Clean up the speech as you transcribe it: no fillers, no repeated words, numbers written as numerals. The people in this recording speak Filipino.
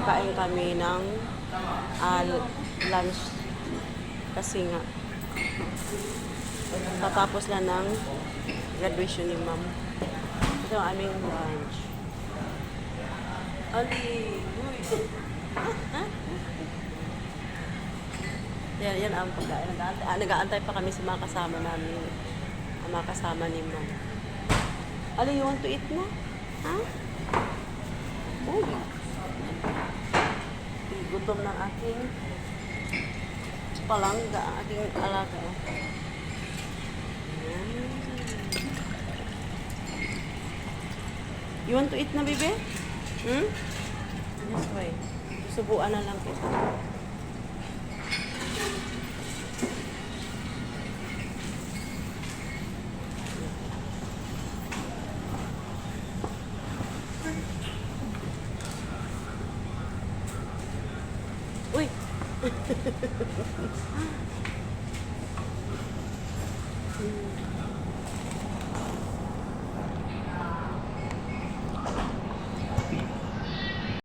kakain kami ng lunch. Kasi nga, tatapos lang ng graduation ni ma'am. Ito ang aming lunch. Ali! Uy! Yan ang pagkain. Nag-aantay pa kami sa mga kasama namin. Ang mga kasama ni ma'am. Ali, you want to eat na? Ha? Uy! Gutom ng aking palangga, ang aking alaga. You want to eat na, bebe? Hmm? This way. Subuan na lang kita. Uy!